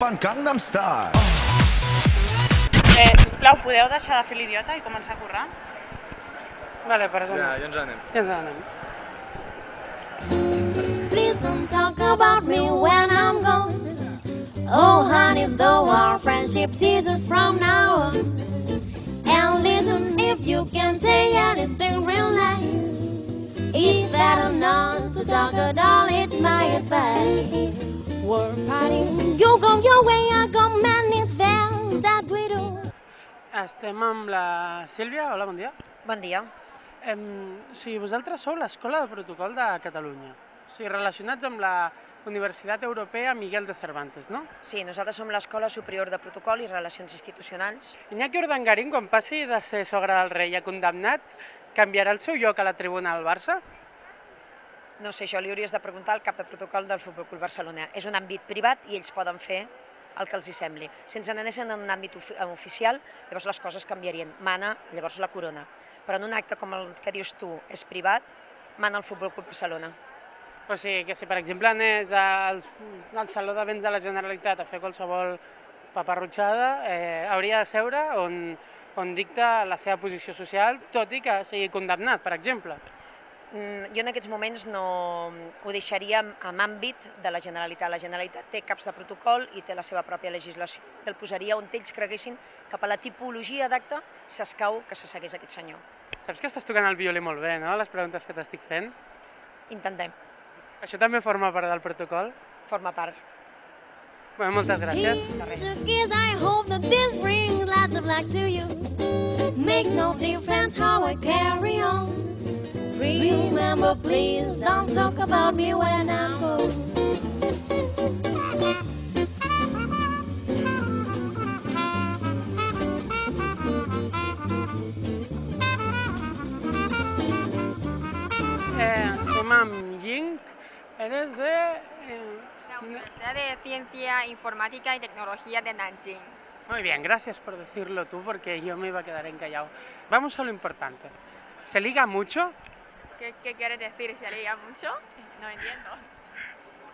Gangnam Style. Sisplau, podeu deixar de fer l'idiota i començar a currar? Vale, perdona. Ja ens anem. Ja ens anem. Please don't talk about me when I'm gone. Oh honey, though our friendship ceases from now on. And listen, if you can say anything real nice, it's better not to talk at all, it's my advice. We're partying, you go your way, I go man, it's fast that we do. Estem amb la Sílvia. Hola, bon dia. Bon dia. Vosaltres sou l'Escola de Protocol de Catalunya. Relacionats amb la Universitat Europea Miguel de Cervantes, no? Sí, nosaltres som l'Escola Superior de Protocol i Relacions Institucionals. Iñaki Urdangarín, quan passi de ser sogre del rei a condemnat, canviarà el seu lloc a la tribuna del Barça? No sé, això li hauries de preguntar al cap de protocol del Futbol Club Barcelona. És un àmbit privat i ells poden fer el que els hi sembli. Si ens n'anessin en un àmbit oficial, llavors les coses canviarien. Mana, llavors la corona. Però en un acte com el que dius tu és privat, mana el Futbol Club Barcelona. O sigui, que si per exemple anés al Saló de Béns de la Generalitat a fer qualsevol paparrutxada, hauria de seure on dicta la seva posició social, tot i que sigui condemnat, per exemple. Jo en aquests moments no ho deixaria en àmbit de la Generalitat. La Generalitat té caps de protocol i té la seva pròpia legislació. El posaria on ells creguessin cap a la tipologia d'acte s'escau que se segueix aquest senyor. Saps que estàs tocant el violí molt bé, no?, les preguntes que t'estic fent. Intentem. Això també forma part del protocol? Forma part. Bé, moltes gràcies. Kiss, I hope that this brings lots of luck to you. Makes no difference how I carry on. Remember, please don't talk about me when I'm gone. Estem amb Ying. Eres de... La Universidad de Ciencia, Informática y Tecnología de Nanjing. Muy bien, gracias por decirlo tú, porque yo me iba a quedar encallado. Vamos a lo importante. ¿Se liga mucho? ¿Qué quieres decir? ¿Se liga mucho? No entiendo.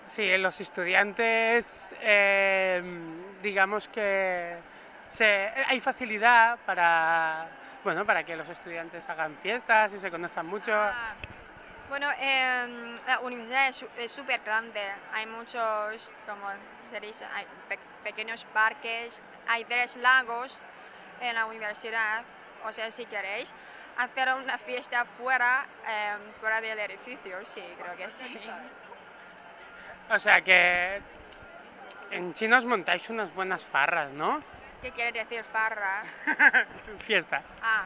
Sí, los estudiantes, digamos que hay facilidad para que los estudiantes hagan fiestas y se conozcan mucho. Bueno, la universidad es súper grande. Hay muchos, como se dice, hay pequeños parques, hay 3 lagos en la universidad. O sea, si queréis hacer una fiesta fuera del edificio, sí, creo que sí. O sea que en China os montáis unas buenas farras, ¿no? ¿Qué quiere decir farra? Fiesta. Ah,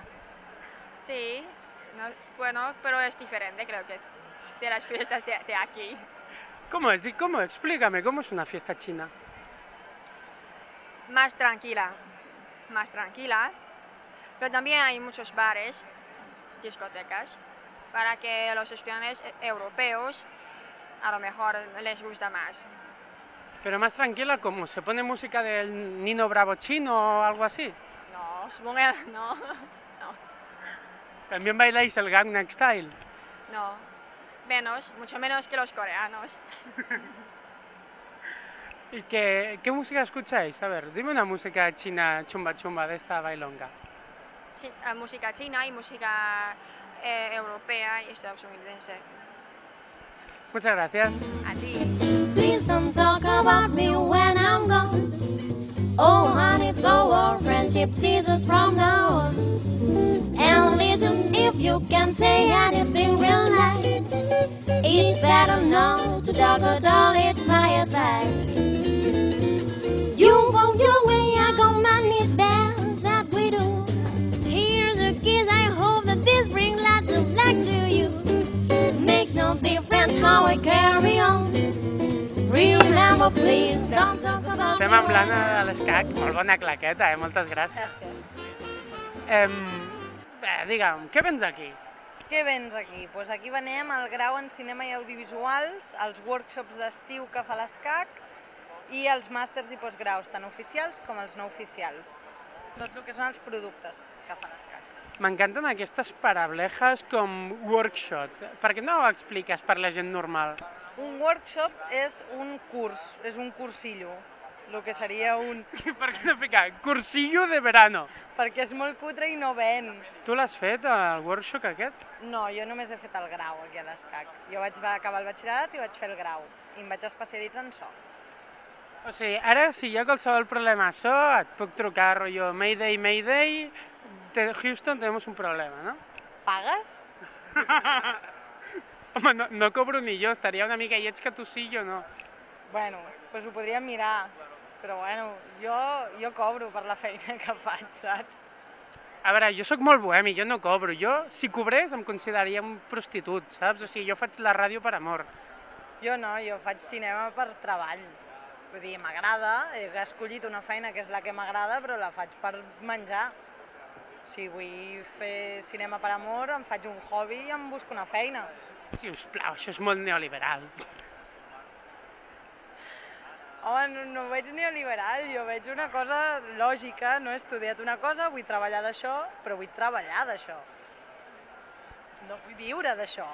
sí. No, bueno, pero es diferente, creo que, de las fiestas de aquí. ¿Cómo es? ¿Cómo? Explícame, ¿cómo es una fiesta china? Más tranquila, pero también hay muchos bares, discotecas, para que los estudiantes europeos a lo mejor les gusta más. Pero más tranquila, ¿cómo? ¿Se pone música del Nino Bravo chino o algo así? No, supongo que no. ¿También bailáis el Gangnam Style? No, mucho menos que los coreanos. ¿Y qué música escucháis? A ver, dime una música china chumba chumba de esta bailonga. Sí, música china y música europea y estadounidense. Muchas gracias. A ti. Please don't talk about me when I'm gone. Oh honey, though our friendship ceases from now on. And listen, if you can say anything real nice, it's better not to talk at all, it's my advice. You go your way, I go mine, it's best that we do. Here's a kiss, I hope that this brings lots of luck to you. Makes no difference how I carry on. Remember, please don't talk about Estem amb l'Anna de l'Escac, molt bona claqueta, moltes gràcies. Digue'm, què vens aquí? Què vens aquí? Doncs aquí venem el grau en cinema i audiovisuals, els workshops d'estiu que fa l'ESCAC i els màsters i postgraus, tant oficials com els no oficials. Tot el que són els productes que fa l'ESCAC. M'encanten aquestes parablejes com workshop. Per què no ho expliques per la gent normal? Un workshop és un curs, és un cursillo. el que seria un... Per què no ficar cursillo de verano? Perquè és molt cutre i no ven. Tu l'has fet, el workshop aquest? No, jo només he fet el grau aquí a l'ESCAC. Jo vaig acabar el batxillerat i vaig fer el grau. I em vaig especialitzar en so. O sigui, ara si hi ha qualsevol problema a so, et puc trucar, rotllo, Mayday, Mayday, Houston, tenemos un problema, no? Pagues? Home, no cobro ni jo, estaria una mica lleig que tu sí i jo no. Bueno, doncs ho podríem mirar. Però bueno, jo cobro per la feina que faig, saps? A veure, jo sóc molt bohemi, jo no cobro. Jo, si cobrés, em consideraria un prostitut, saps? O sigui, jo faig la ràdio per amor. Jo no, jo faig cinema per treball. Vull dir, m'agrada, he escollit una feina que és la que m'agrada, però la faig per menjar. Si vull fer cinema per amor, em faig un hobby i em busco una feina. Sisplau, això és molt neoliberal. Home, no ho veig neoliberal, jo veig una cosa lògica, no he estudiat una cosa, vull treballar d'això, però vull treballar d'això. No vull viure d'això.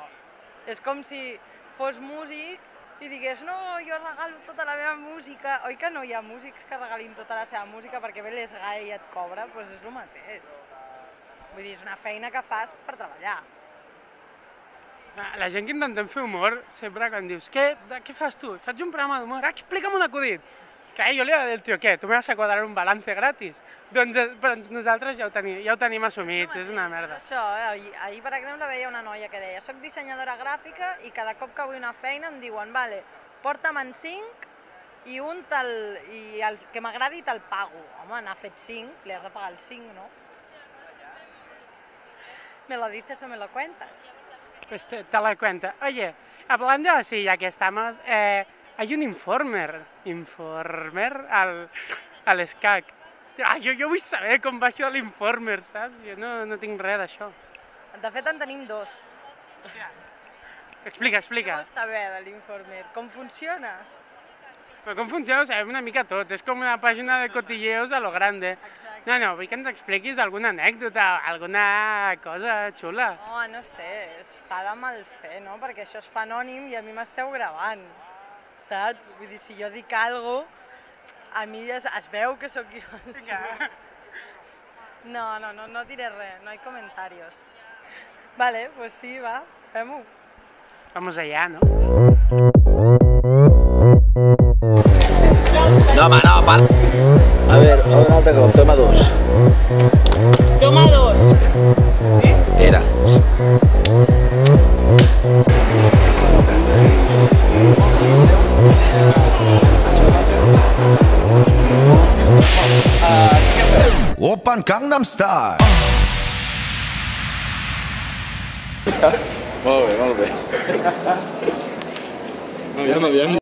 És com si fos músic i digués, no, jo regalo tota la meva música. Oi que no hi ha músics que regalin tota la seva música perquè ve l'ESGAE i et cobra? Doncs és el mateix. Vull dir, és una feina que fas per treballar. La gent que intentem fer humor, sempre quan dius, què fas tu? Faig un programa d'humor, explica'm un acudit. Clar, jo li he de dir al tio, què? Tu me vas a quadrar un balance gratis? Doncs nosaltres ja ho tenim assumit, és una merda. Això, ahir per exemple veia una noia que deia, soc dissenyadora gràfica i cada cop que vull una feina em diuen, vale, porta'm en 5 i el que m'agradi te'l pago. Home, n'ha fet 5, li has de pagar el 5, no? ¿Me lo dices o me lo cuentas? Pues te la cuento. Oye, hablando así, ya que estamos, hay un informer al SCAC. Jo vull saber com va això de l'informer, saps? Jo no tinc res d'això. De fet, en tenim 2. Explica. Què vols saber de l'informer? Com funciona? Però com funciona ho sabem una mica tot. És com una pàgina de cotilleos a lo grande. No, vull que ens expliquis alguna anècdota, alguna cosa xula. No sé, es fa de mal fer, no? Perquè això es fa anònim i a mi m'esteu gravant, saps? Vull dir, si jo dic alguna cosa, a mi ja es veu que sóc jo. No diré res, no hay comentarios. Vale, pues sí, va, fem-ho. Vamos allá, ¿no? No, home, no, para. A ver, un altre cop, toma 2. Toma 2. Era. Oppan Gangnam Style. Molt bé. Aviam.